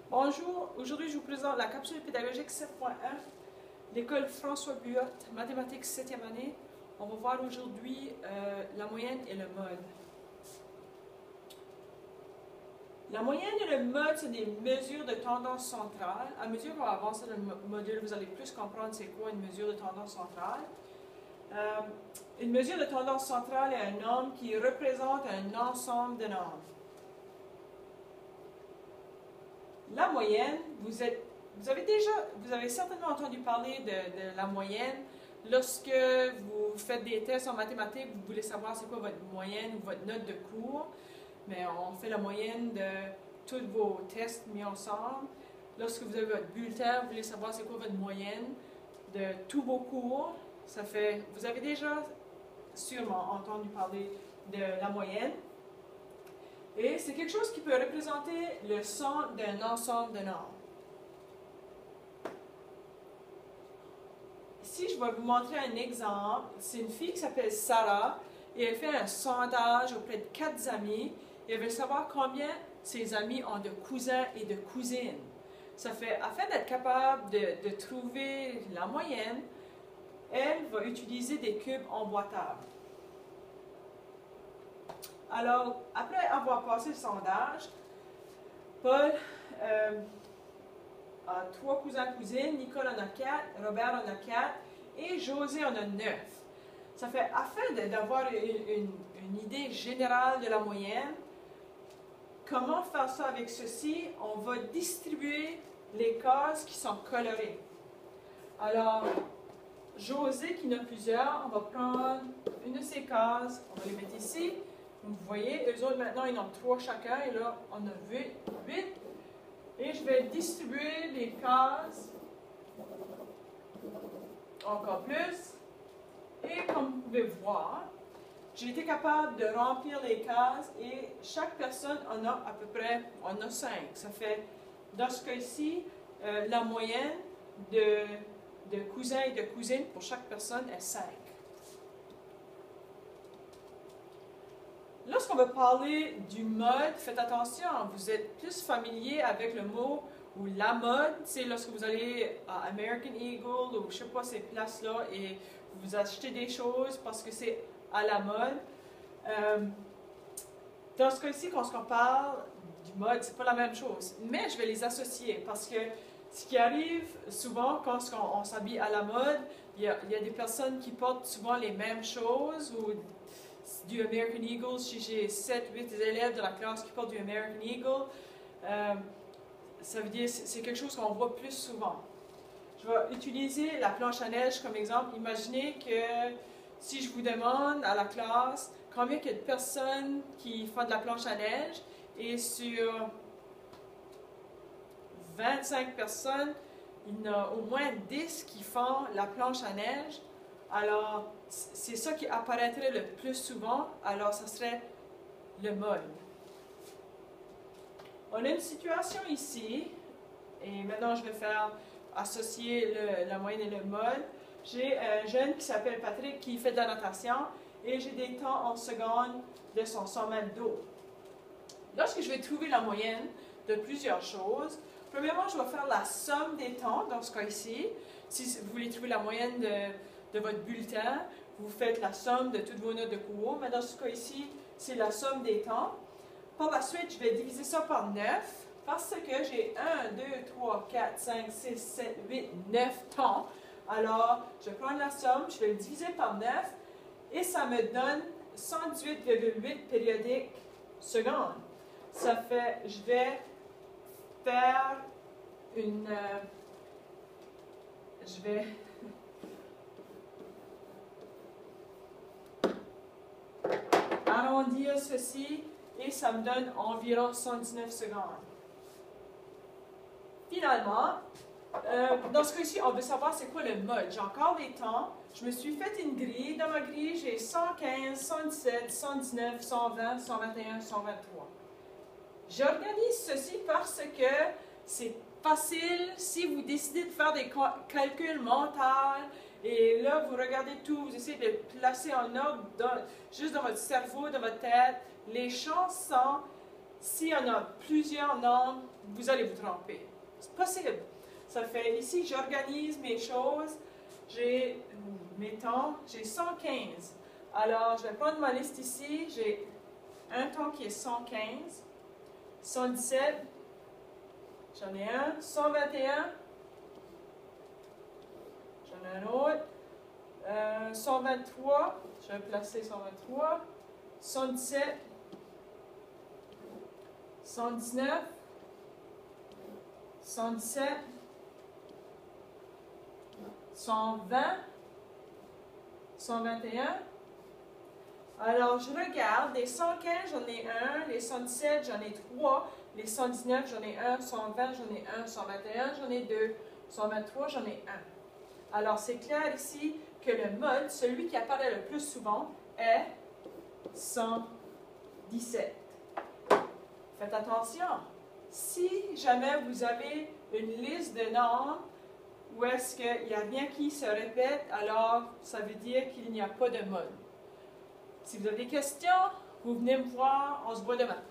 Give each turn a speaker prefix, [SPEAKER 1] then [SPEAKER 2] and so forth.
[SPEAKER 1] Bonjour, aujourd'hui je vous présente la capsule pédagogique 7.1, l'école François Buot, mathématiques 7e année. On va voir aujourd'hui la moyenne et le mode. La moyenne et le mode, c'est des mesures de tendance centrale. À mesure qu'on va avancer dans le module, vous allez plus comprendre c'est quoi une mesure de tendance centrale. Une mesure de tendance centrale est un nombre qui représente un ensemble de nombres. La moyenne, vous avez certainement entendu parler de la moyenne. Lorsque vous faites des tests en mathématiques, vous voulez savoir c'est quoi votre moyenne ou votre note de cours. Mais on fait la moyenne de tous vos tests mis ensemble. Lorsque vous avez votre bulletin, vous voulez savoir c'est quoi votre moyenne de tous vos cours. Vous avez déjà sûrement entendu parler de la moyenne. Et c'est quelque chose qui peut représenter le centre d'un ensemble de nombres. Ici, je vais vous montrer un exemple. C'est une fille qui s'appelle Sarah et elle fait un sondage auprès de 4 amis et elle veut savoir combien ses amis ont de cousins et de cousines. Afin d'être capable de trouver la moyenne, elle va utiliser des cubes emboîtables. Alors, après avoir passé le sondage, Paul a 3 cousins-cousines, Nicole en a 4, Robert en a 4 et José en a 9. Afin d'avoir une idée générale de la moyenne, comment faire ça avec ceci? On va distribuer les cases qui sont colorées. Alors, José qui en a plusieurs, on va prendre une de ces cases, on va les mettre ici. Vous voyez, eux autres maintenant ils en ont 3 chacun et là on a 8. Et je vais distribuer les cases encore plus. Et comme vous pouvez voir, j'ai été capable de remplir les cases et chaque personne en a à peu près 5. Ça fait, dans ce cas-ci, la moyenne de cousins et de cousines pour chaque personne est 5. Lorsqu'on va parler du mode, faites attention, vous êtes plus familier avec le mot ou la mode, c'est lorsque vous allez à American Eagle ou je ne sais pas ces places-là et vous achetez des choses parce que c'est à la mode. Dans ce cas-ci, quand on parle du mode, c'est pas la même chose, mais je vais les associer parce que ce qui arrive souvent quand on s'habille à la mode, il y a des personnes qui portent souvent les mêmes choses ou du American Eagle. Si j'ai 7-8 élèves de la classe qui portent du American Eagle, ça veut dire que c'est quelque chose qu'on voit plus souvent. Je vais utiliser la planche à neige comme exemple. Imaginez que si je vous demande à la classe combien il y a de personnes qui font de la planche à neige et sur 25 personnes, il y en a au moins 10 qui font la planche à neige. Alors, c'est ça qui apparaîtrait le plus souvent, alors ça serait le mode. On a une situation ici, et maintenant je vais faire associer la moyenne et le mode. J'ai un jeune qui s'appelle Patrick qui fait de la natation, et j'ai des temps en secondes de son 100 mètres d'eau. Lorsque je vais trouver la moyenne de plusieurs choses, premièrement, je vais faire la somme des temps, dans ce cas ici. Si vous voulez trouver la moyenne de votre bulletin, vous faites la somme de toutes vos notes de cours, mais dans ce cas ici, c'est la somme des temps. Par la suite, je vais diviser ça par 9, parce que j'ai 1, 2, 3, 4, 5, 6, 7, 8, 9 temps. Alors, je vais prendre la somme, je vais le diviser par 9, et ça me donne 118,8 périodiques secondes. Ça fait, je vais faire une... je vais arrondir ceci et ça me donne environ 119 secondes. Finalement, dans ce cas-ci, on veut savoir c'est quoi le mode. J'ai encore les temps. Je me suis fait une grille. Dans ma grille, j'ai 115, 117, 119, 120, 121, 123. J'organise ceci parce que c'est facile si vous décidez de faire des calculs mentaux et là vous regardez tout, vous essayez de placer en ordre juste dans votre cerveau, dans votre tête. Les chances sont S'il y en a plusieurs nombres, vous allez vous tromper. C'est possible. Ça fait, ici, j'organise mes choses. J'ai, mettons, j'ai 115. Alors, je vais prendre ma liste ici. J'ai un ton qui est 115. 117. J'en ai un. 121. J'en ai un autre. 123. Je vais placer 123. 117. 119. 117. 120. 121. Alors, je regarde. Les 115, j'en ai un. Les 117, j'en ai 3. Les 119, j'en ai un. 120, j'en ai un. 121, j'en ai 2. 123, j'en ai un. Alors, c'est clair ici que le mode, celui qui apparaît le plus souvent, est 117. Faites attention. Si jamais vous avez une liste de nombres où est-ce qu'il n'y a rien qui se répète, alors ça veut dire qu'il n'y a pas de mode. Si vous avez des questions, vous venez me voir, on se voit demain.